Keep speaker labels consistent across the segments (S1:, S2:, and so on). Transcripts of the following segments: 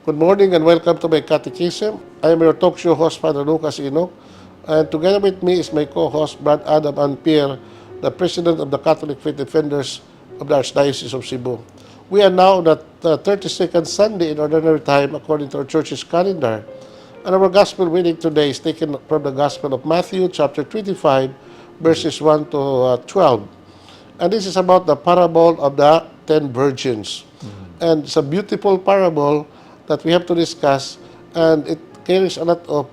S1: Good morning and welcome to My Catechism. I am your talk show host, Father Lucas Inoc, and together with me is my co-host, Brad Adam and Pierre, the President of the Catholic Faith Defenders of the Archdiocese of Cebu. We are now on the 32nd Sunday in Ordinary Time according to our church's calendar. And our Gospel reading today is taken from the Gospel of Matthew, chapter 25, verses 1 to 12. And this is about the parable of the 10 virgins. And it's a beautiful parable that we have to discuss, and it carries a lot of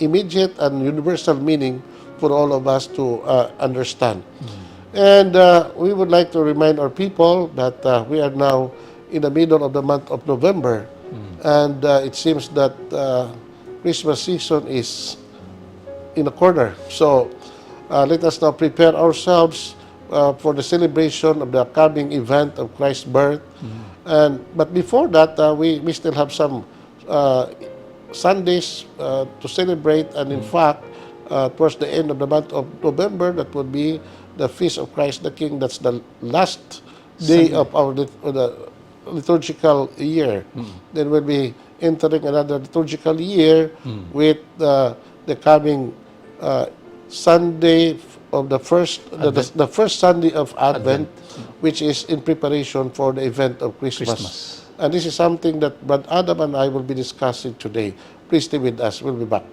S1: immediate and universal meaning for all of us to understand. And we would like to remind our people that we are now in the middle of the month of November, and it seems that Christmas season is in a corner. So let us now prepare ourselves for the celebration of the coming event of Christ's birth. But before that, we still have some Sundays to celebrate, and in fact, towards the end of the month of November, that would be the Feast of Christ the King. That's the last day of our the liturgical year. Then we'll be entering another liturgical year with the coming Sunday of the first Sunday of Advent, which is in preparation for the event of Christmas. And this is something that Brad Adam and I will be discussing today. Please stay with us. We'll be back.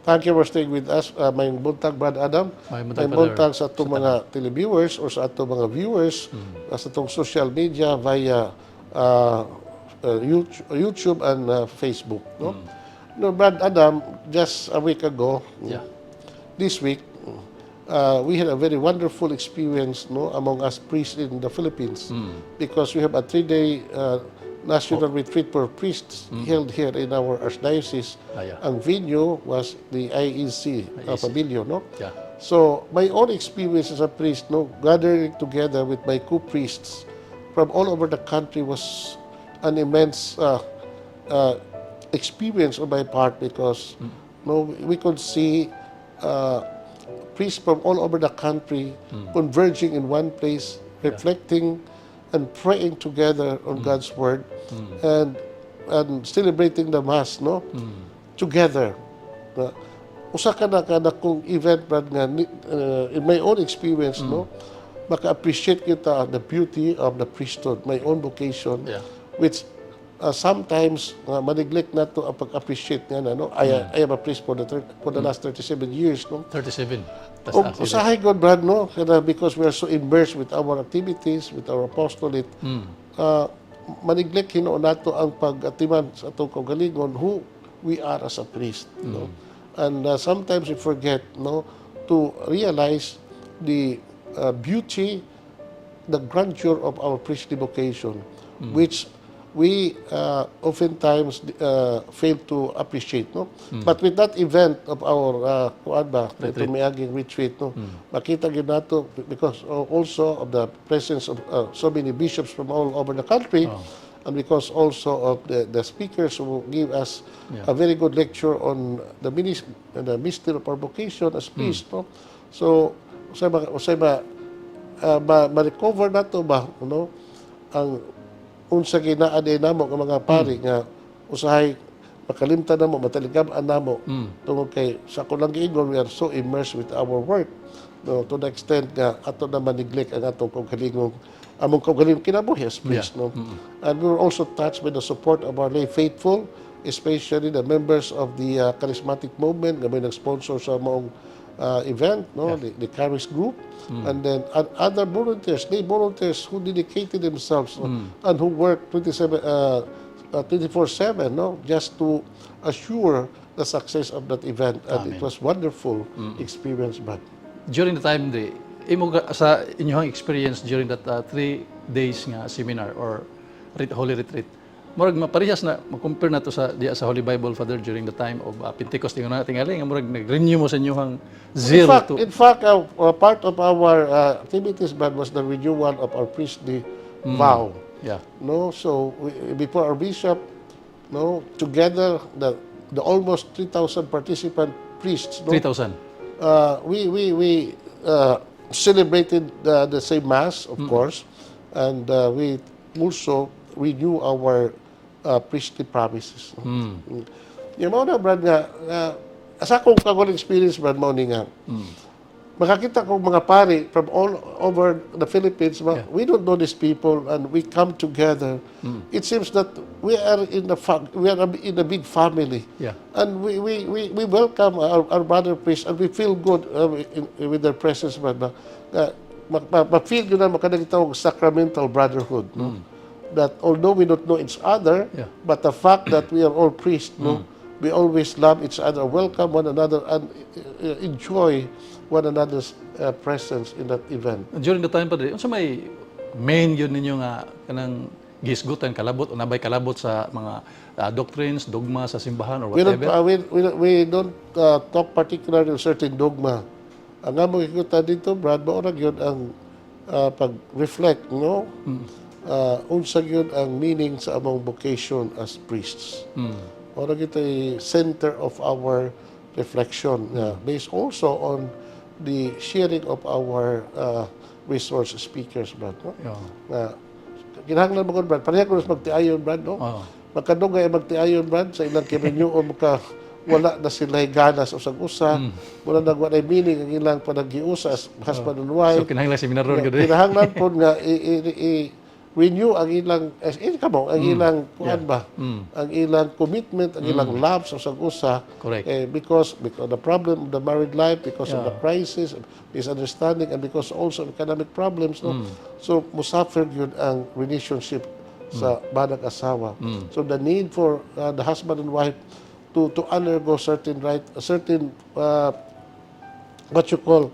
S1: Thank you for staying with us. May buntag, Brad Adam. May buntag sa itong mga televiewers or sa itong mga viewers sa itong social media via YouTube and Facebook. No? No, Brad Adam, just a week ago, this week, we had a very wonderful experience, no, among us priests in the Philippines, because we have a 3-day national retreat for priests held here in our archdiocese. Ang venue was the IEC Pavilion, no? So my own experience as a priest, no, gathering together with my co-priests from all over the country was an immense experience on my part, because no, we could see priests from all over the country converging in one place, reflecting and praying together on God's word, and celebrating the Mass, no, together. Usa ka na kung event, Brad, nga in my own experience, no, maka-appreciate kita the beauty of the priesthood, my own vocation, which sometimes ma-neglect na to ang pag-appreciate nga na, no. I am a priest for the last 37 years, no.
S2: 37.
S1: Usahay God, Brad, no, because we are so immersed with our activities, with our apostolate, ma-neglect hinoon nato ang pag-atiman sa atong kaugalingon who we are as a priest, no. And sometimes we forget, no, to realize the beauty, the grandeur of our priestly vocation, which we oftentimes fail to appreciate, no. But with that event of our tumiaging retreat, no, makita gyud nato, because also of the presence of so many bishops from all over the country, and because also of the speakers who give us a very good lecture on the mystery of our vocation as priests, no. So usay ma-recover nato ba, no, ang unsa ginaaday namo nga mga pari nga usahay makalimtan namo, mataligab-an namo, tungod kay sa kulang giingon, we are so immersed with our work, no, to the extent nga ato na ma-neglect ang atong kaugalingong among kaugalingong kinabuhi as priest, no. And we were also touched by the support of our lay faithful, especially the members of the charismatic movement nga may nag-sponsor sa maong event, no, the Charis group, and then other volunteers, lay volunteers who dedicated themselves and who worked 24/7, no, just to assure the success of that event. And it was wonderful experience, but
S2: During the time, sa inyong experience during that 3 days nga seminar or Holy Retreat, murag maparehas na ma-compare na to sa Holy Bible, Father, during the time of Pentecost, tingnan na tingali nga murag nag-renew mo sa inyong zeal to.
S1: In fact, part of our activities, Brad, was the renewal of our priestly vow. No, so before our bishop, no, together the almost 3,000 participant priests, no?
S2: 3,000.
S1: We celebrated the same mass, of course, and we also renew our priestly promises. No? Yung mga na, Brad, nga, asa akong kagawang experience, Brad, mo ni nga, makakita ko mga pari from all over the Philippines, we don't know these people and we come together. It seems that we are in a big family.
S2: Yeah.
S1: And we welcome our brother priests and we feel good with their presence, Brad. Ma-feel yun na makadagitawag sacramental brotherhood. No? That although we don't know each other, but the fact that we are all priests, no? We always love each other, welcome one another, and enjoy one another's presence in that event.
S2: During the time pa rin, unsa may main yun ninyo nga kanang gisgutan kalabot o nabay kalabot sa mga doctrines, dogma sa simbahan or whatever?
S1: We don't talk particularly on certain dogma. Ang among ikuta dito, Brad, maurag yun ang pag-reflect, no? Unsag yun ang meaning sa among vocation as priests. Maurag ito ay center of our reflection, based also on the sharing of our resource speakers, Brad. No? Kinahanglan mo ko, Brad. Pareha ko magtiayon, Brad. No? Magkadugay magtiayon, Brad, sa ilang kiminyo o wala na sila ganas usag-usa. Wala na wala meaning ang ilang panag-iusa as husband and wife.
S2: So kinahanglan seminar ron gud.
S1: Kinahanglan po nga renew ang ilang ang ilang kuan ba, ang ilang commitment, ang ilang love sa usag-usa.
S2: Correct.
S1: Because the problem of the married life, because of the crisis, misunderstanding, and because also of economic problems, no? So musafir yun ang relationship sa banag asawa. So the need for the husband and wife to undergo certain what you call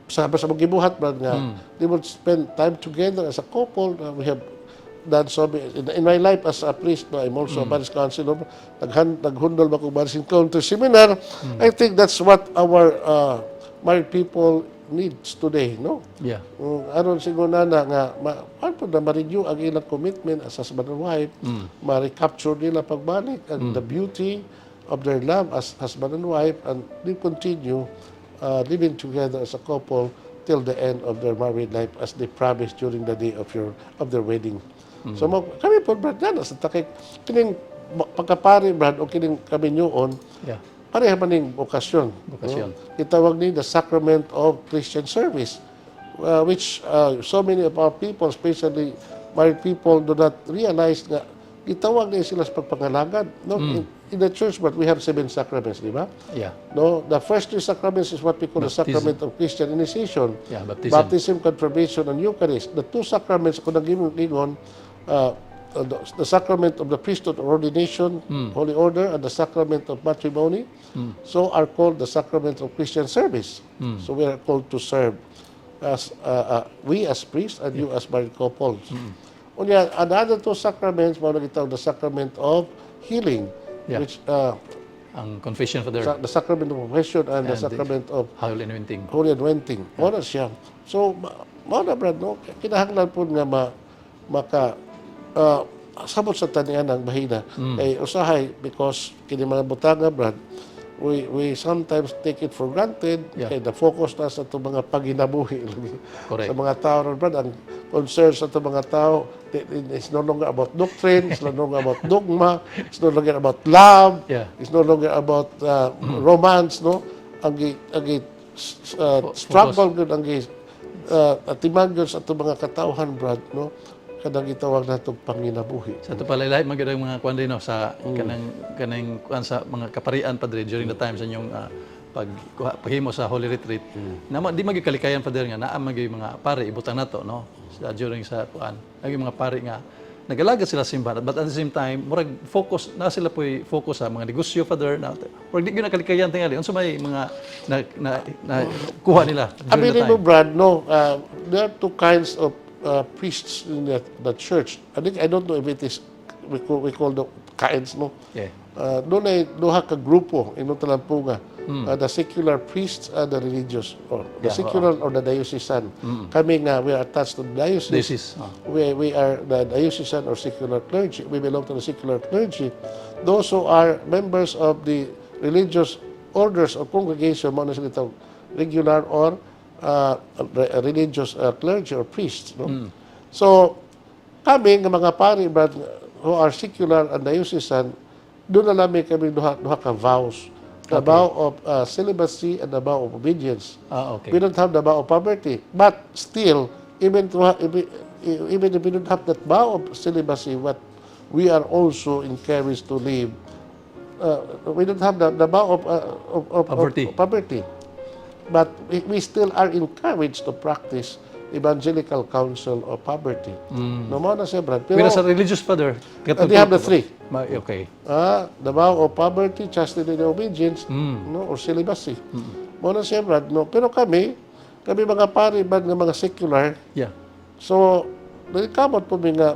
S1: sa gibuhat, Brad, nga they would spend time together as a couple. We have done so in my life as a priest, no, I'm also a marriage counselor. Naghundol ba kong marriage encounter seminar. I think that's what our married people needs today, no?
S2: Yeah.
S1: Aron siguro na nga paano na ma-renew ang ilang commitment as husband and wife, ma-recapture nila pagbalik and the beauty of their love as husband and wife, and they continue living together as a couple till the end of their married life as they promised during the day of their wedding. So kami po, Brad, sa takik kining pagkapari, Brad, o kining kami nyoon, pareha man ning okasyon.
S2: Okasyon.
S1: No? Itawag ni the sacrament of Christian service, which so many of our people, especially married people, do not realize nga itawag na sila sa pagpangalagad. No? In the church, but we have 7 sacraments, di ba?
S2: Yeah.
S1: No, the first 3 sacraments is what we call the sacrament of Christian initiation.
S2: Yeah,
S1: Baptism, confirmation, and Eucharist. The 2 sacraments, kung nag-ingon, the sacrament of the priesthood or ordination, holy order, and the sacrament of matrimony, so are called the sacrament of Christian service. So we are called to serve as we as priests and you as married couples. Unya, another 2 sacraments, the sacrament of healing, which
S2: ang confession, Father,
S1: the sacrament of confession and the sacrament of
S2: holy anointing.
S1: Holy anointing. Muna siya. So, muna, Brad, no? Kinahanglan po nga sabot sa tanian ng bahina. Kay usahay, because kini mga butanga, Brad, we sometimes take it for granted. Kay the focus na sa itong mga paginabuhi. Sa mga tao, Brad, ang concern sa itong mga tao, it's no longer about doctrine, it's no longer about dogma, it's no longer about love, it's no longer about romance, no? Ang struggle yun, ang timang yun sa itong mga katauhan, Brad, no? Kadang itawag na itong panginabuhi.
S2: Sa ito pala, lahat magandang mga kuwan din, no? Sa kanang kuwan sa mga kaparian, Padre, during the time sa inyong paghimo sa Holy Retreat. Di magkalikayan, Padre, nga naa mga pare, ibutan na to, no? During sa kuwan. Naging mga pare nga, nagalaga sila simbahan, but at the same time, murag focus, sila po'y focus sa mga negosyo, Father, na murag di yun nakalikayan tingali. Unsa may mga kuha nila during the time?
S1: Mo, Brad, no, there are 2 kinds of priests in the church. I don't know if it is, we call the kinds, no? Doon ay duha ka grupo, ino talampunga. the secular priests and the religious, or the
S2: Yeah,
S1: secular or the diocesan. Kami nga, we are attached to the diocese.
S2: This is,
S1: We are the diocesan or secular clergy. We belong to the secular clergy. Those who are members of the religious orders or congregation, mo na sila itong regular or religious clergy or priests. No? So, kami, nga mga pari, brad, who are secular and diocesan, doon na namin kami duha ka vows. The vow of celibacy and the vow of obedience.
S2: okay.
S1: We don't have the vow of poverty. But still, even if we don't have that vow of celibacy, what we are also encouraged to live, we don't have the vow of poverty. But we still are encouraged to practice evangelical counsel of poverty. No mo na siya, brad.
S2: Pero sa religious father,
S1: they have the three.
S2: Okay.
S1: The vow of poverty, chastity, and obedience, no, or celibacy. Mo na siya, brad. No? Pero kami mga pari, brad, nga mga secular,
S2: Yeah.
S1: so, nalikamot po nga,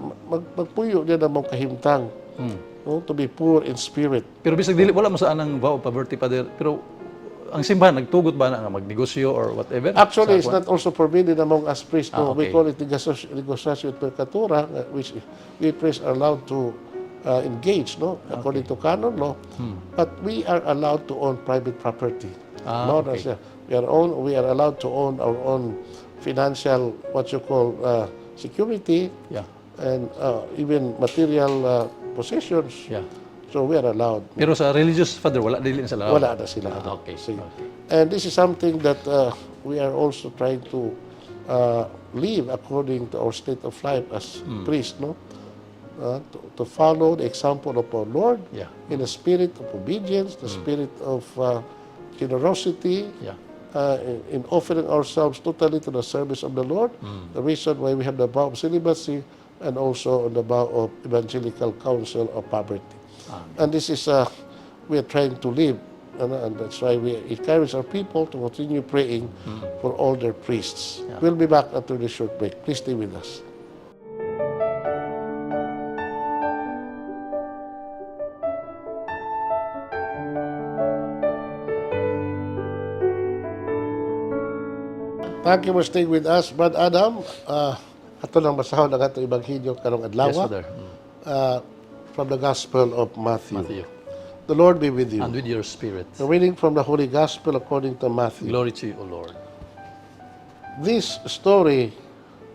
S1: magpuyo niya na mong kahimtang. No? To be poor in spirit.
S2: Pero bisag dili wala mo sa anang vow of poverty father, pero ang simbahan nagtugot ba na nga magnegosyo or whatever?
S1: Actually, it's not also forbidden among us priests. No?
S2: Okay.
S1: We call it negosasyo et mercatura, which we priests are allowed to engage, no, according to canon law. But we are allowed to own private property. No,
S2: okay.
S1: We are allowed to own our own financial, what you call, security,
S2: Yeah.
S1: and even material possessions.
S2: Yeah.
S1: So we are allowed.
S2: Pero sa religious father wala dili na sila.
S1: Wala na sila.
S2: Okay.
S1: Sige.
S2: Okay.
S1: And this is something that we are also trying to live according to our state of life as priests, no? To follow the example of our Lord
S2: Yeah.
S1: in the spirit of obedience, the spirit of generosity,
S2: Yeah.
S1: in offering ourselves totally to the service of the Lord. The reason why we have the vow of celibacy and also the vow of evangelical counsel of poverty. And this is, we are trying to live, and that's why we encourage our people to continue praying for all their priests.
S2: Yeah.
S1: We'll be back after this short break. Please stay with us. Thank you for staying with us, Brad Adam. Ato lang basahon ang ato Ebanghelyo karong adlaw.
S2: Yes, father.
S1: From the Gospel of Matthew.
S2: Matthew.
S1: The Lord be with you.
S2: And with your spirit.
S1: A reading from the Holy Gospel according to Matthew.
S2: Glory to you, O Lord.
S1: This story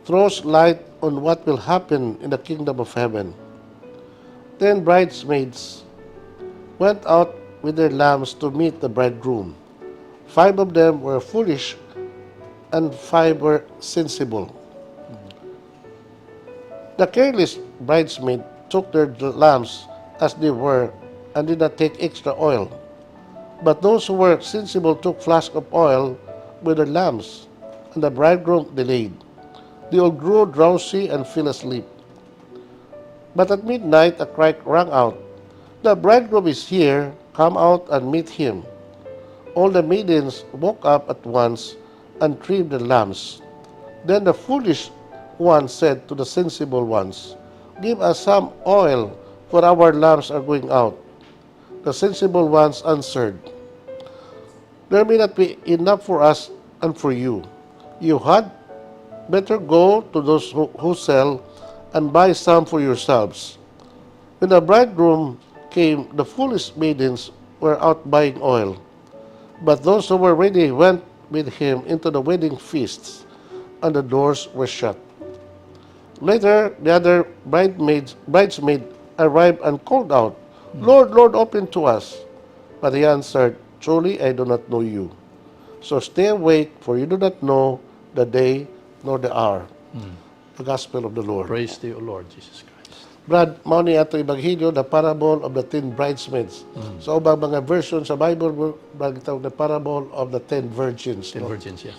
S1: throws light on what will happen in the kingdom of heaven. 10 bridesmaids went out with their lamps to meet the bridegroom. 5 of them were foolish, and 5 were sensible. The careless bridesmaid took their lamps as they were and did not take extra oil. But those who were sensible took flasks of oil with their lamps, and the bridegroom delayed. They all grew drowsy and fell asleep. But at midnight a cry rang out, "The bridegroom is here, come out and meet him." All the maidens woke up at once and trimmed their lamps. Then the foolish ones said to the sensible ones, "Give us some oil, for our lamps are going out." The sensible ones answered, "There may not be enough for us and for you. You had better go to those who sell and buy some for yourselves." When the bridegroom came, the foolish maidens were out buying oil. But those who were ready went with him into the wedding feasts, and the doors were shut. Later, the other bridesmaid arrived and called out, "Lord, Lord, open to us." But he answered, "Truly, I do not know you. So stay awake, for you do not know the day nor the hour." The Gospel of the Lord.
S2: Praise to you, O Lord Jesus Christ.
S1: Brad, mao ni ato Ebanghelyo, the parable of the 10 bridesmaids. So, ubang mga version sa Bible, Brad, ito the parable of the 10 virgins.
S2: 10
S1: no?
S2: virgins, yeah.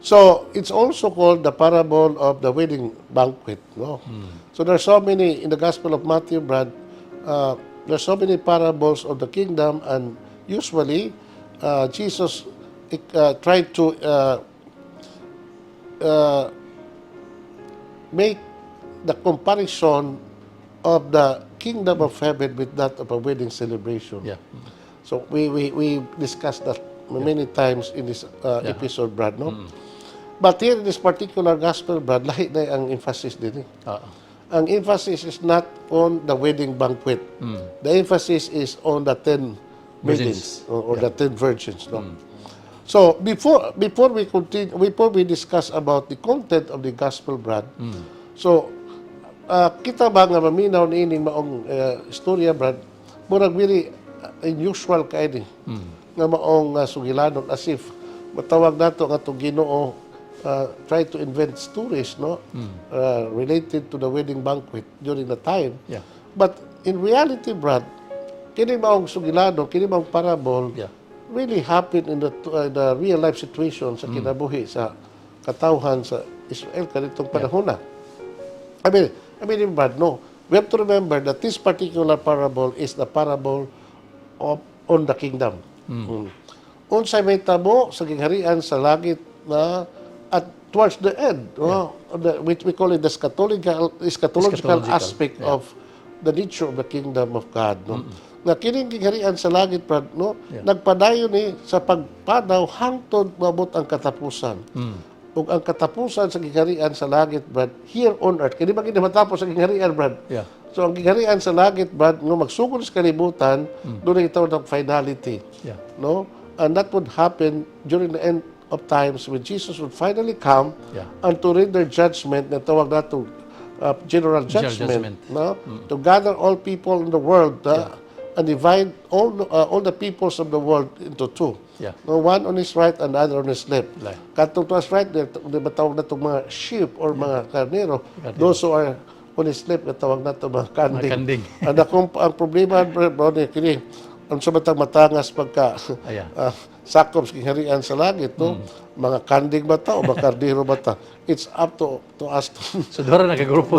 S1: So, it's also called the parable of the wedding banquet. No? So, there's so many, in the Gospel of Matthew, Brad, there's so many parables of the kingdom, and usually, Jesus tried to make the comparison of the kingdom of heaven with that of a wedding celebration.
S2: Yeah.
S1: So we discussed that many times in this episode, Brad, no? But here in this particular gospel, Brad, lahi na ang emphasis din.
S2: Oo.
S1: Ang emphasis is not on the wedding banquet. The emphasis is on the 10 maidens or the 10 virgins, no? So before we continue, before we discuss about the content of the gospel, Brad, so kita ba nga maminaw niining maong istorya, Brad, murag very unusual kaini nga maong sugilanon as if matawag nato nga itong Ginoo try to invent stories, no, related to the wedding banquet during the time.
S2: Yeah.
S1: But in reality, Brad, kini maong sugilanon, kini maong parable really happened in the real life situation sa kinabuhi sa katawhan sa Israel kanitong panahon na. I mean, Brad, no. We have to remember that this particular parable is the parable on the kingdom. Unsay may tabo sa gingharian sa langit na at towards the end, which we call it the eschatological aspect of the nature of the kingdom of God, no. Na kining gingharian sa langit, Brad, no, nagpadayon ni sa pagpanaw hangtod maabot ang katapusan. Ug ang katapusan sa gingharian sa langit, Brad, here on earth. Kini ba kini matapos sa gingharian, Brad?
S2: Yeah.
S1: So ang gingharian sa langit, Brad, no, magsugod sa kalibutan, doon ito ng finality.
S2: Yeah.
S1: No? And that would happen during the end of times when Jesus would finally come and to render judgment na tawag nato general judgment, no? To gather all people in the world and divide all the peoples of the world into two.
S2: Yeah.
S1: No, one on his right and the other on his left.
S2: Right.
S1: Katong to his right, matawag na itong mga sheep or mga karnero. Those who are on his left, natawag na itong mga kanding.
S2: Mga kanding.
S1: Ang problema, bro, kini, ang sabatang matangas pagka sakop sa kingharian sa langit, no? Mga kanding ba ta o mga kardero ba ta? It's up to us.
S2: So, doon na nagagrupo.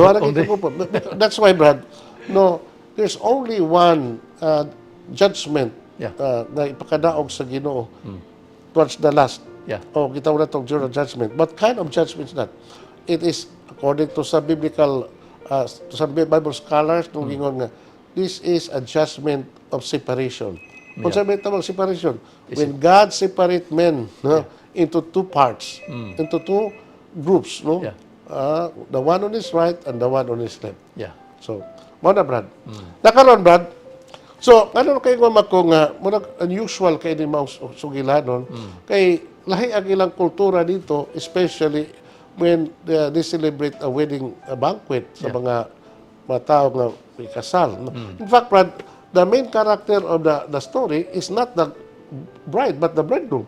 S1: That's why, Brad, no, there's only one judgment na ipakadaog sa Ginoo towards the last. O gitawag na itong general judgment. What kind of judgment is that? It is, according to some biblical, to some Bible scholars, nung ingon nga, this is a judgment of separation. Kung sabi tawag separation, when God separate men into two parts, into two groups, no? The one on his right and the one on his left. So, mo na, Brad. Nakaroon, Brad. So, ano kayo mamako nga, muna unusual kayo ni mga sugilanon, kay lahi ang ilang kultura dito, especially when they celebrate a wedding banquet sa mga tao nga kasal. In fact, Brad, the main character of the story is not the bride, but the bridegroom.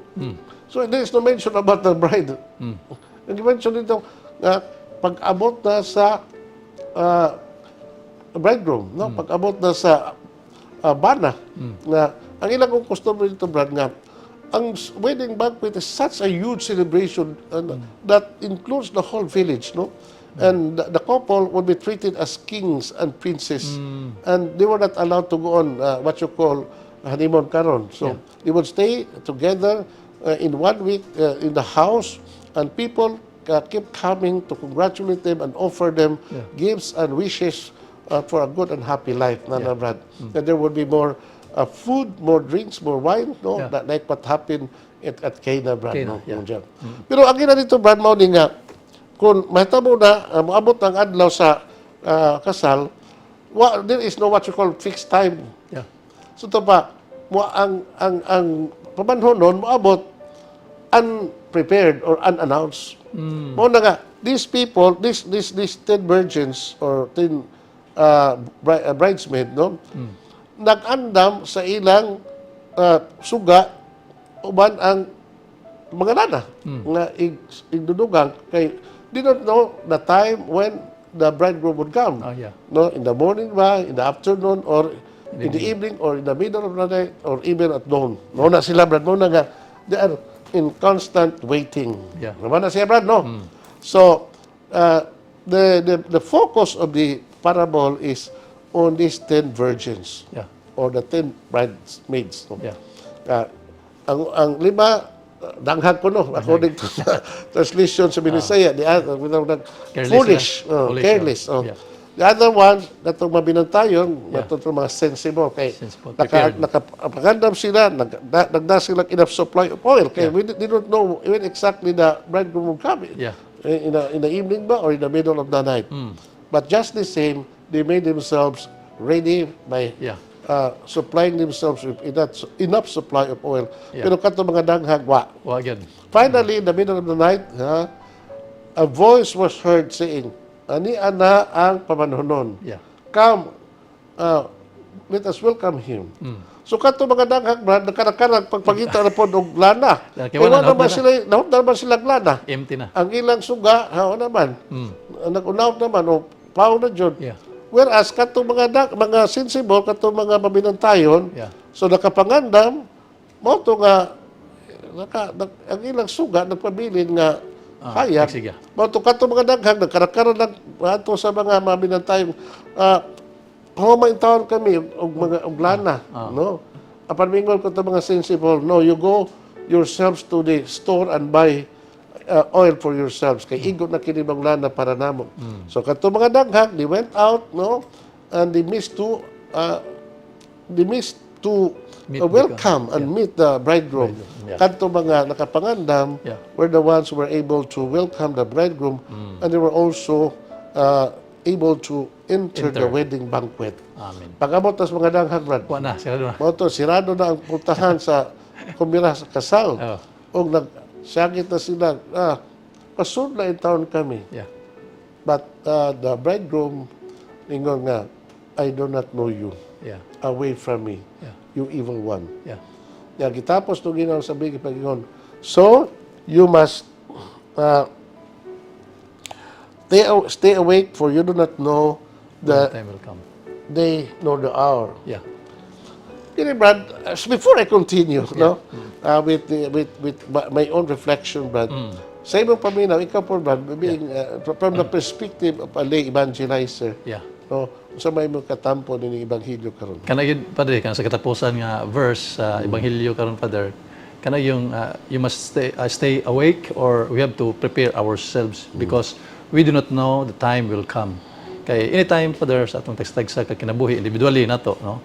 S1: So, there is no mention about the bride. Nag-mention dito, pag-abot na sa bridegroom, no? Pag-abot na sa bana, na ang ilang kong customer dito, Brad, nga ang wedding banquet is such a huge celebration that includes the whole village, no? And the couple would be treated as kings and princes, and they were not allowed to go on what you call honeymoon karon. So they would stay together in 1 week in the house, and people kept coming to congratulate them and offer them gifts and wishes for a good and happy life, Brad. And there would be more food, more drinks, more wine, no? That like what happened at Cana, Brad.
S2: Cana,
S1: Pero ang ina dito, Brad, mao ni nga, kung mahitabo na, maabot ang adlaw sa kasal, there is no what you call fixed time. So ito pa, ang pamanhon nun, maabot unprepared or unannounced. Mo na nga, these people, these 10 virgins or 10 bridesmaid, no? Nag-andam sa ilang suga uban ang mga nana nga igdudugang kay they don't know the time when the bridegroom would come. No, in the morning ba, in the afternoon, or in the evening, or in the middle of the night, or even at dawn. No na sila, Brad, mo na nga they are in constant waiting. Naman na siya, Brad, no? So the focus of the parable is on these 10 virgins or the 10 bridesmaids. No? Ang lima, danghag ko, no? According to the translation sa Binisaya, the other, foolish, careless. The The other one, katong mabinantayon,
S2: Yeah.
S1: matutong mga sensible. Kay
S2: Sensible, prepared.
S1: nakapagandam sila, nagda sila enough supply of oil. Kay they don't know when exactly the bridegroom will come.
S2: Yeah.
S1: In the evening ba or in the middle of the night. But just the same, they made themselves ready by
S2: Yeah.
S1: supplying themselves with enough supply of oil.
S2: Yeah.
S1: Pero katong mga danghag, wa.
S2: Wa gyud.
S1: Finally, in the middle of the night, a voice was heard saying, ani ana ang pamanunon.
S2: Yeah.
S1: Come, let us welcome him. So kato mga daghang brad, nagkanak pagpagita na po og lana.
S2: Kaya
S1: Kaya
S2: wala,
S1: wala naman
S2: nahot na.
S1: sila, nahot naman sila lana.
S2: Empty na.
S1: Ang ilang suga, hao naman. Nag-unaw naman, o pao na dyan.
S2: Yeah.
S1: Whereas, kato mga sensible, kato mga mabinantayon,
S2: Yeah.
S1: so nakapangandam, mo to nga, ang ilang suga, nagpabilin nga, kaya.
S2: Sige.
S1: Mo to kato mga daghang, nagkarakaran ng ato sa mga mabinantayon, pamain taon kami, og lana, no? Apan mingon ko to mga sensible, no, you go yourselves to the store and buy oil for yourselves. Kay igo na kini bang lana para namo. So kato mga daghang, they went out, no, and they missed to
S2: Meet
S1: welcome and meet the bridegroom.
S2: Yeah.
S1: Kadto mga nakapangandam
S2: Yeah.
S1: were the ones who were able to welcome the bridegroom, and they were also able to enter the wedding banquet.
S2: Amen.
S1: Pag-abot tas mga daghang brad,
S2: Wa na, siguro na.
S1: mo to sirado na ang pultahan sa kumira sa kasal.
S2: Oh.
S1: Og nagsagit na sila, pasud na in town kami.
S2: Yeah.
S1: But the bridegroom ningon nga, I do not know you.
S2: Yeah.
S1: Away from me,
S2: Yeah.
S1: you evil one.
S2: Yeah.
S1: Nga gitapos nung ginawa sa bigay pagingon. So, you must stay awake, for you do not know
S2: The
S1: the
S2: time will come.
S1: day nor the hour.
S2: Yeah.
S1: Kini Brad, before I continue, no, with my own reflection, Brad, sa imong paminaw, ikaw po, Brad, being, from the perspective of a lay evangelizer,
S2: Yeah.
S1: no, sa may mong katampo ni Ebanghelyo karon.
S2: Kana yun, Padre, kana sa katapusan nga verse sa Ebanghelyo karon, Father, kana yung you must stay awake, or we have to prepare ourselves because we do not know the time will come. Kay anytime, Father, sa atong tagsa ka kinabuhi individually nato, no?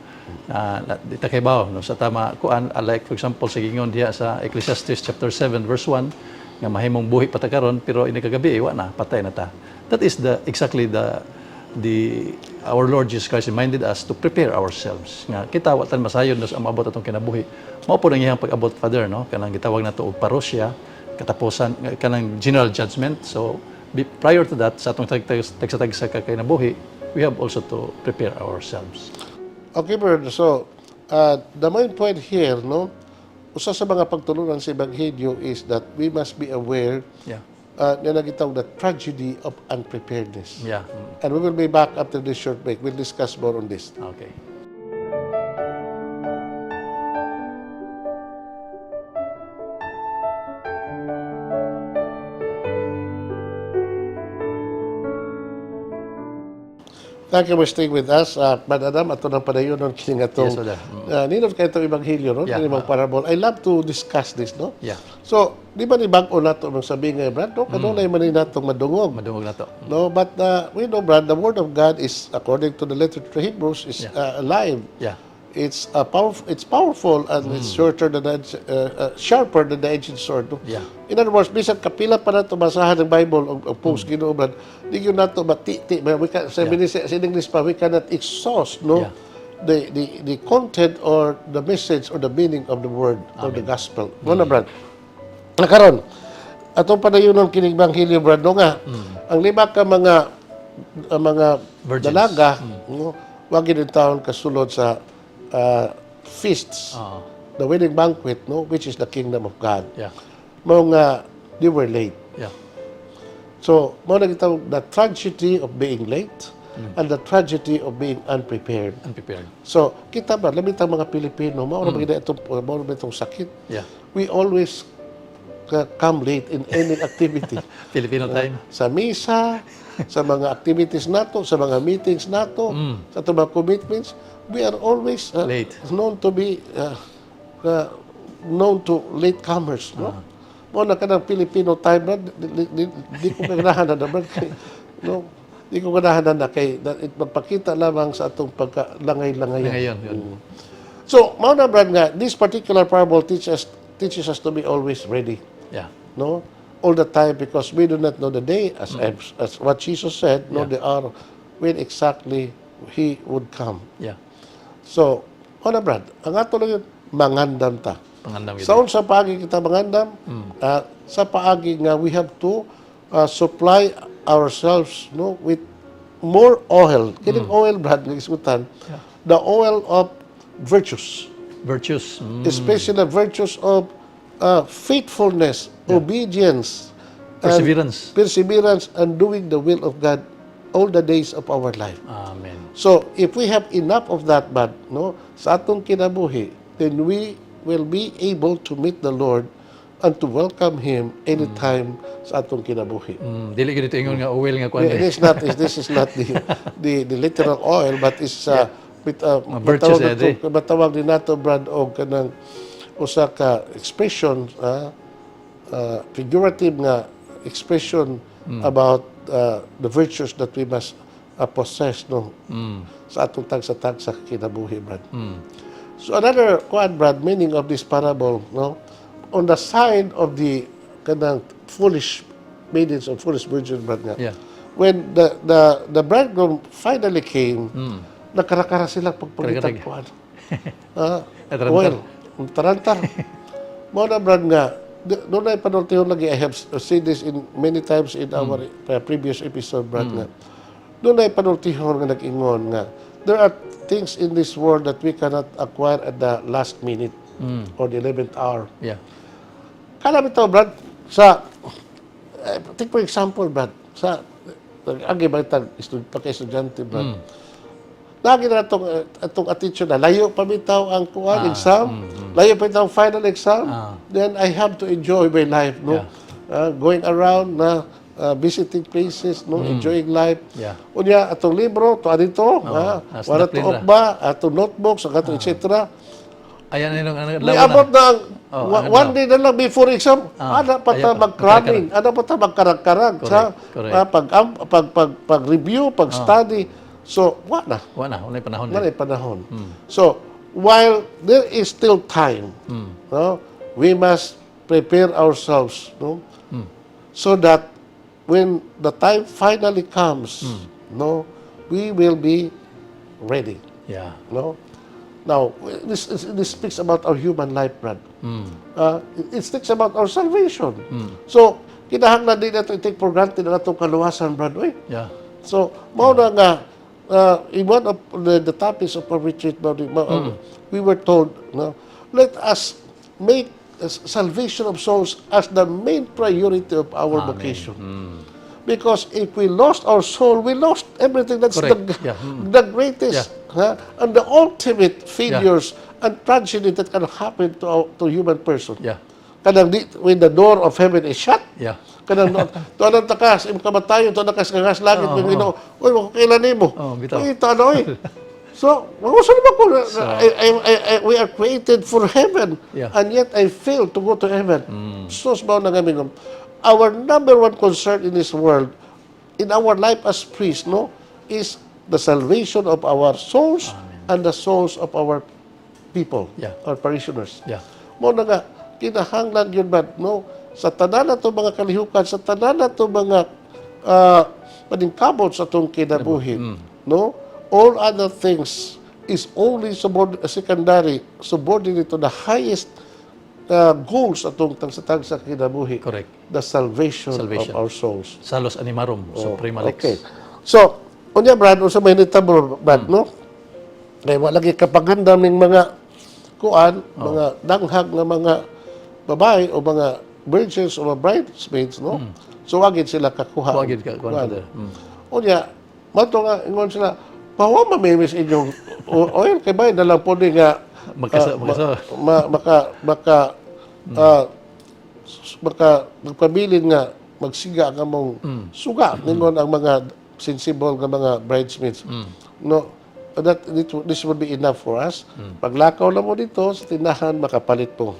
S2: Di ta kay bawo, no, sa tama kuan, like for example sa gingon diha sa Ecclesiastes chapter 7 verse 1 nga mahimong buhi pa ta karon pero ini kagabi wa na, patay na ta. That is exactly our Lord Jesus Christ reminded us to prepare ourselves. Nga kita watan masayon sa maabot atong kinabuhi. Mao po nang iyang pag-abot, Father, no? Kanang gitawag nato og parosya, katapusan kanang general judgment. So prior to that, sa atong tagsa ka kinabuhi, we have also to prepare ourselves.
S1: Okay, Brad. So, the main point here, no, usa sa mga pagtulunan sa Ebanghelyo is that we must be aware
S2: Yeah.
S1: na nagitawag the tragedy of unpreparedness.
S2: Yeah.
S1: And we will be back after this short break. We'll discuss more on this.
S2: Okay.
S1: Thank you for staying with us. Brad Adam, ato ng padayon ng kining atong
S2: Yes, Father.
S1: ninot kayo itong Ebanghelyo, no?
S2: Yeah.
S1: Kini mga parable. I love to discuss this, no?
S2: Yeah.
S1: So, di ba ni bag-o nato mong sabi nga, Brad, no? Kanunay man ni natong madungog.
S2: Madungog na to.
S1: No, but we know, Brad, the Word of God is, according to the letter to Hebrews, is alive.
S2: Yeah.
S1: It's powerful and it's shorter than sharper than the edged sword. No?
S2: Yeah.
S1: In other words, bisan kapila pa nato basahan ng Bible o post Ginoo, Brad, di yun nato matiti. Sa English pa, we cannot exhaust, no,
S2: Yeah.
S1: the content or the message or the meaning of the word or the gospel. Ano, Brad? Nakaroon, atong padayonon kining Ebanghelyo, Brad, no nga, ang lima ka mga
S2: Virgins.
S1: dalaga, no, wag yun taon kasulod sa feasts, the wedding banquet, no, which is the kingdom of God.
S2: Yeah.
S1: Mga they were late.
S2: Yeah.
S1: So, mo nagitawag the tragedy of being late and the tragedy of being unprepared.
S2: Unprepared.
S1: So, kita ba, lamitang mga Pilipino, maura ba itong sakit?
S2: Yeah.
S1: We always come late in any activity.
S2: Filipino time.
S1: Sa misa, sa mga activities nato, sa mga meetings nato, sa itong mga commitments, we are always
S2: Late.
S1: known to be known to latecomers, no? Mo na kanang Filipino time, Brad, di ko ganahan na, Brad. No? Di ko ganahan na kay magpakita lamang sa atong pagkalangay-langayan.
S2: Ngayon, yun.
S1: So, mao na brad nga, this particular parable teaches us to be always ready.
S2: Yeah.
S1: No? All the time, because we do not know the day, as what Jesus said, no,
S2: Yeah.
S1: the hour when exactly He would come.
S2: Yeah.
S1: So, mao na brad, ang ato lang yun, mangandam ta.
S2: Pangandam yun.
S1: Sa paagi kita mangandam, sa paagi nga we have to supply ourselves no with more oil. Kining oil brad nga isutan, the oil of virtues,
S2: Virtues.
S1: especially the virtues of faithfulness, obedience,
S2: Perseverance.
S1: perseverance, and doing the will of God all the days of our life.
S2: Amen.
S1: So, if we have enough of that, bad, no, sa atong kinabuhi, then we will be able to meet the Lord and to welcome Him anytime sa atong kinabuhi.
S2: Dili ganito ingon nga oil nga kuan.
S1: This is not the literal oil, but it's with
S2: virtues,
S1: matawag din nato brad og kanang usa ka expression, figurative nga expression about the virtues that we must possess no sa atong tagsa-tagsa kinabuhi brad. So another brad meaning of this parable, no, on the side of the kanang foolish maidens or foolish virgins brad nga.
S2: Yeah.
S1: When the bridegroom finally came, nakarakara sila pagpagitan kuan. Well, tarantar. Mo na brad nga, doon ay panultihon lagi, I have said this in many times in our previous episode, brad nga. Doon ay panultihon nga nag-ingon nga, there are things in this world that we cannot acquire at the last minute or the 11th hour.
S2: Yeah.
S1: Kala bitaw, brad, sa, take for example, brad, sa, agi ba itang pagka-estudyante, brad, lagi na itong attention na, layo pa bitaw ang kuwan, exam, layo pa bitaw ang final exam, then I have to enjoy my life, no? Going around na, visiting places, no, enjoying life.
S2: Yeah.
S1: Unya atong libro to adito, wala to ba, atong notebooks, atong etc.
S2: Ayan nilong ano
S1: May abot na ang one day na lang before exam, ana pa ta mag-cramming, ana pa ta magkarag-karag sa pag-review, pag-study. So, wala
S2: Wala panahon.
S1: na panahon. So, while there is still time, no, we must prepare ourselves, no, so that when the time finally comes, no, we will be ready.
S2: Yeah.
S1: No. Now, this speaks about our human life, Brad. It speaks about our salvation. So, kinahanglan din natin take for granted na itong kaluwasan, Brad.
S2: Yeah.
S1: So, mao na nga, in one of the topics of our retreat, we were told, no, let us make salvation of souls as the main priority of our vocation. Because if we lost our soul, we lost everything. That's the greatest and the ultimate failures and tragedy that can happen to human person.
S2: Yeah.
S1: Kanang when the door of heaven is shut,
S2: Yeah.
S1: kanang to anong takas, kamatayon, to nakas langit, ng Ginoo, uy, makakailan nimo.
S2: bitaw.
S1: Uy, tanoy. So, magusto naman ko, we are created for heaven, and yet I fail to go to heaven. So, sabaw na kami, our number one concern in this world, in our life as priests, no, is the salvation of our souls and the souls of our people, our parishioners.
S2: Yeah.
S1: Mo na nga, kinahanglan yun ba, no, sa tanan na to mga kalihukan, sa tanan na to mga paningkamot sa itong kinabuhi, no, all other things is only secondary, subordinate to the highest goals atong tagsa kinabuhi.
S2: Correct.
S1: The salvation of our souls.
S2: Salos animarum, suprema lex.
S1: Okay. So, unya Brad, sa may nitabo, Brad, no? Kaya wala lagi kapangandam ng mga kuan, mga danghag na mga babae o mga virgins o mga bridesmaids, no? So, wagid sila kakuha.
S2: Wagid ka kuan.
S1: Unya, mato nga, ingon sila, pawa mamimis inyong oil, kay ba, nalang po ni nga, magpabilin nga, magsiga nga mong suga, ningon ang mga sensible nga mga bridesmaids. No, this would be enough for us. Paglakaw na mo dito, sa tinahan, makapalit po.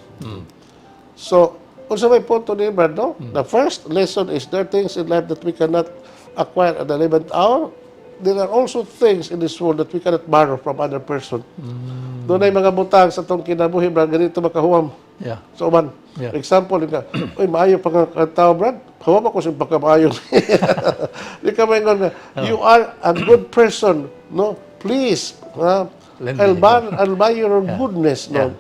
S1: So, kung sa may punto ni Brad, no? The first lesson is there are things in life that we cannot acquire at the 11th hour, there are also things in this world that we cannot borrow from other person. Doon ay mga butang sa itong kinabuhi, Brad, ganito makahuwam.
S2: Yeah.
S1: So, man,
S2: Yeah.
S1: for example, ka, uy, maayo pa nga tao, Brad, huwam ako sa pagkamaayo. Di ka maingon nga, you are a good person, no? Please,
S2: Lend me.
S1: I'll buy your goodness, no?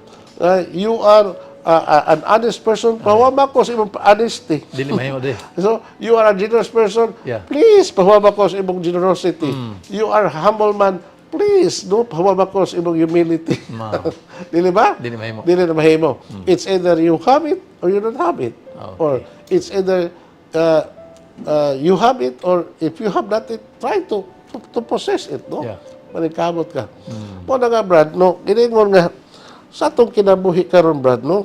S1: You are an honest person, huwam ako sa imong honesty.
S2: Dili mahimo di.
S1: So, you are a generous person,
S2: Yeah.
S1: please, pahuwam ako sa imong generosity. You are a humble man, please, no, pahuwam ako sa imong humility.
S2: Mao.
S1: Dili ba?
S2: Dili mahimo.
S1: Dili na mahimo. It's either you have it or you don't have it.
S2: Okay.
S1: Or it's either you have it or if you have not it, try to possess it, no?
S2: Yeah.
S1: Manikabot ka. Mo na nga, Brad, no, giningon nga, sa itong kinabuhi karon, Brad, no,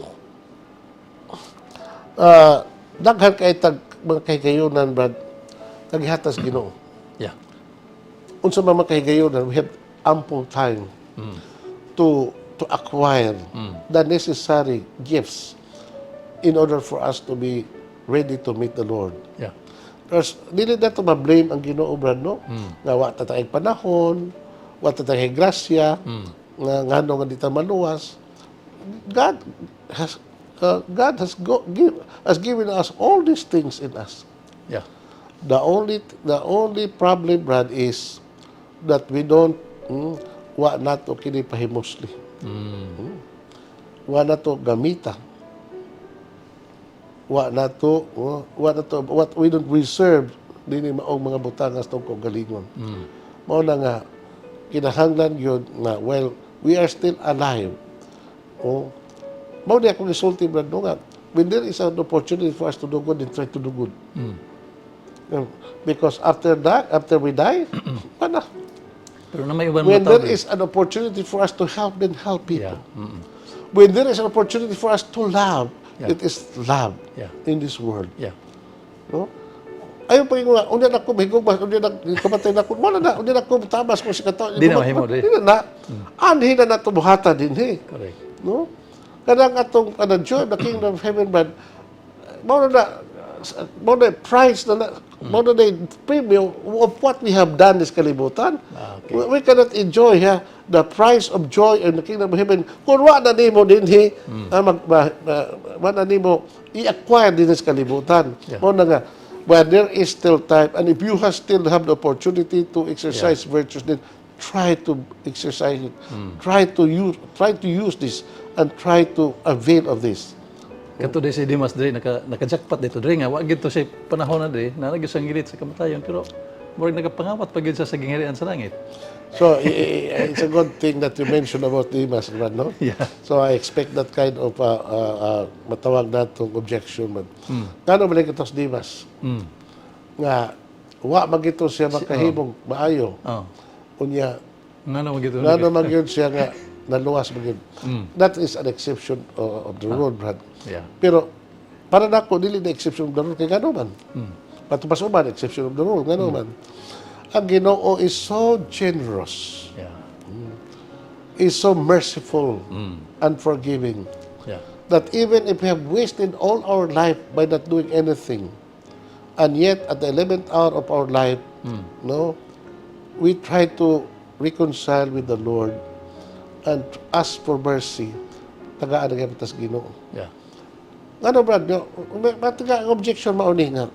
S1: daghan kay tag mga kahigayunan, Brad, taghatas Ginoo.
S2: Yeah.
S1: Unsa man makahigayunan, we have ample time to acquire the necessary gifts in order for us to be ready to meet the Lord.
S2: Yeah.
S1: Because dili na ito ma-blame ang Ginoo, Brad, no? Nga wa tatay panahon, wa tatay grasya, nga ngano nga dita maluwas. God has given us all these things in us.
S2: Yeah.
S1: The only problem, Brad, is that we don't wa nato kini pahimusli. Wa nato gamita. Wa nato what we don't reserve dinhi maong mga butangas tong kagalingon. Mao na nga kinahanglan gyud na while we are still alive. Mao di akong isulti, Brad, no, nga when there is an opportunity for us to do good, then try to do good. Because after we die, wala.
S2: Pero na may uban
S1: When
S2: mo
S1: there is an opportunity for us to help, then help people.
S2: Yeah.
S1: When there is an opportunity for us to love,
S2: Yeah.
S1: it is love
S2: Yeah.
S1: in this world.
S2: Yeah.
S1: No? Ayaw pa yung nga, unya na ko, mahigog ba, unya na, kamatay na ko, wala na, unya na ko, tabas ko si kato.
S2: Di na mahimo, di.
S1: Di na, anhin na nato buhata din, eh.
S2: Correct.
S1: No? Kadang atong joy of the kingdom of heaven, but more na price na more na premium of what we have done this kalibutan.
S2: Okay.
S1: We cannot enjoy the price of joy in the kingdom of heaven kung wa na nimo din wa na nimo i-acquire din sa kalibutan.
S2: Yeah.
S1: Mo na nga, but there is still time, and if you still have the opportunity to exercise virtues, then try to exercise it. Try to use this and try to avail of this.
S2: Kato di si Dimas dre naka-jackpot dito dre nga wa gid to si panahon na dre na nagisang gilit sa kamatayon pero murag nagapangawat pa gid sa gingharian sa langit.
S1: So it's a good thing that you mentioned about Dimas, Brad, no?
S2: Yeah.
S1: So I expect that kind of matawag natong objection, man. Kano balik ito sa Dimas? Nga wa magito siya makahimong maayo.
S2: Oh.
S1: Unya
S2: Ngano magito
S1: ngano magyud siya nga naluwas magyud. That is an exception of the rule, Brad.
S2: Yeah.
S1: Pero para nako dili na exception of the rule kay gano man. Patupas man exception of the rule gano man. Ang Ginoo is so generous,
S2: Yeah.
S1: is so merciful and forgiving
S2: Yeah.
S1: that even if we have wasted all our life by not doing anything, and yet at the 11th hour of our life, no, we try to reconcile with the Lord and ask for mercy. Tagaan na kami tas Ginoo.
S2: Yeah.
S1: Ano, Brad, matiga ang objection mauni nga.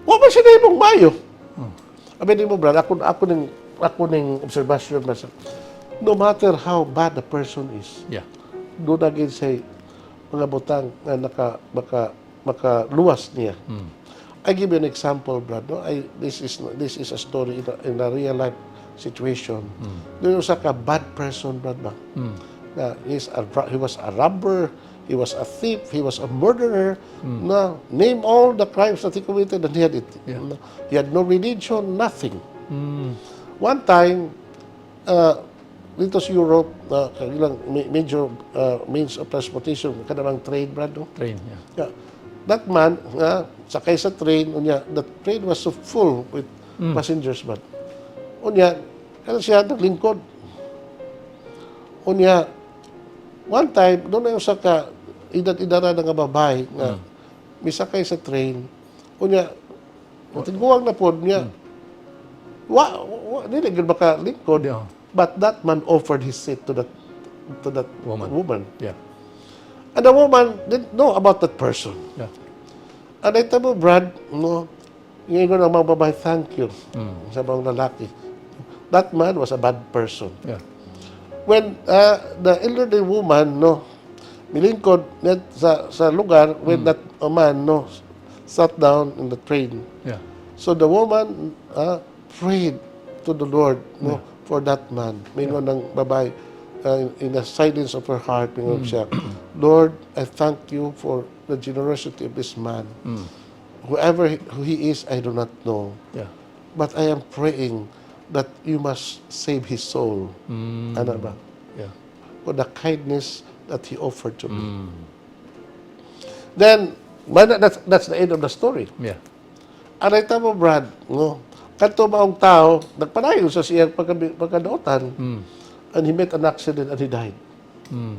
S1: Wa ba siya na imong mayo? Abi mo, Brad, ako ning observation ba sa no matter how bad the person is,
S2: Yeah.
S1: do na gid say mga butang nga makaluwas niya. I give you an example, Brad. No? This is a story in a real life situation. Doon sa ka bad person, Brad, ba? He was a robber, he was a thief, he was a murderer. Na name all the crimes that he committed, and he had it.
S2: Yeah.
S1: He had no religion, nothing. One time, dito sa Europe, ilang major means of transportation, kanamang train, Brad, no?
S2: Train. Yeah.
S1: Yeah. That man, sakay sa train, the train was so full with passengers, Brad. Unya, kaya siya naglingkod. Unya, one time, doon na yung sa idara ng babae na misakay sa train. Unya, Tiguang na po niya. Dili gud baka lingkod.
S2: Yeah.
S1: But that man offered his seat to that woman.
S2: Yeah.
S1: And the woman didn't know about that person.
S2: Yeah.
S1: And I tell mo, Brad, no, ngayon ko ng mga babae, thank you sa mga lalaki. That man was a bad person.
S2: Yeah.
S1: When the elderly woman, no, milingkod sa lugar when that man, no, sat down in the train.
S2: Yeah.
S1: So the woman prayed to the Lord, no, for that man. Mingon ng babae, in the silence of her heart, mingon siya, Lord, I thank you for the generosity of this man. Who he is, I do not know.
S2: Yeah.
S1: But I am praying that you must save his soul. Ano ba?
S2: Yeah.
S1: For the kindness that he offered to me. Then, that's the end of the story.
S2: Yeah.
S1: Anay mo, Brad, no? Kanto maong tao, nagpanayon sa siyang pagkadootan, and he met an accident and he died.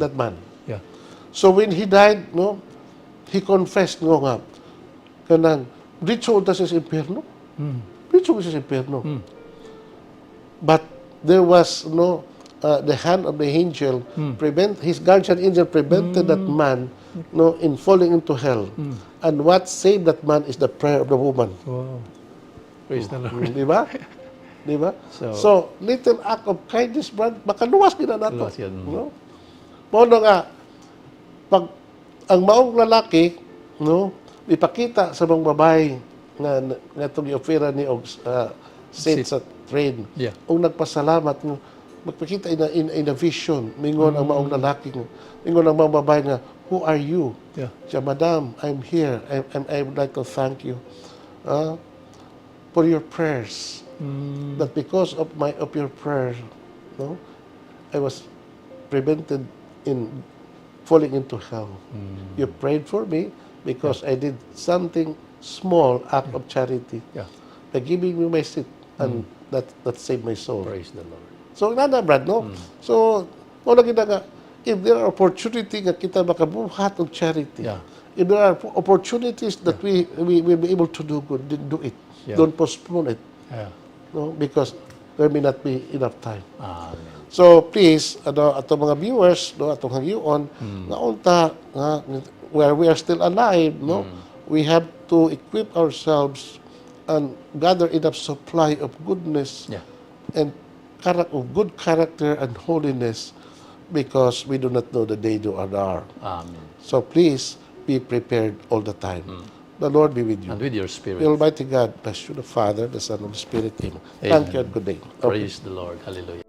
S1: That man.
S2: Yeah.
S1: So when he died, no, he confessed nga, kanang, dito ta sa impyerno. Dito sa impyerno. But there was no, the hand of the angel, his guardian angel prevented that man, no, in falling into hell. And what saved that man is the prayer of the woman.
S2: Wow. Praise the Lord.
S1: Di ba? Di ba? So, little act of kindness, Brad, makaluwas din na nato.
S2: Luwas yan.
S1: No? Mao nga, pag ang maong lalaki, no, ipakita sa mga babae nga itong i-ofera ni og seat sa train.
S2: Yeah.
S1: O nagpasalamat, no, magpakita in a vision, mingon ang maong lalaki, mingon ang mga babae nga, who are you?
S2: Yeah.
S1: Siya, Madam, I'm here. I would like to thank you for your prayers. That because of your prayer, no, I was prevented in falling into hell. You prayed for me because I did something small act of charity
S2: Yeah.
S1: by giving me my seat, and that saved my soul.
S2: Praise the Lord.
S1: So, nana, Brad, no? So, wala kita nga, if there are opportunity nga kita makabuhat of charity,
S2: Yeah.
S1: if there are opportunities that we will be able to do good, then do it.
S2: Yeah.
S1: Don't postpone it,
S2: Yeah.
S1: no? Because there may not be enough time.
S2: Amen.
S1: So, please, ato mga viewers, no, atong hangyon, nga unta, where we are still alive, no, we have to equip ourselves and gather enough supply of goodness
S2: Yeah.
S1: and of good character and holiness, because we do not know the day nor the hour.
S2: Amen.
S1: So please be prepared all the time. The Lord be with you.
S2: And with your
S1: The
S2: spirit.
S1: Almighty God bless you, the Father, the Son, and the Spirit. Amen. Thank you and good day. Okay.
S2: Praise the Lord. Hallelujah.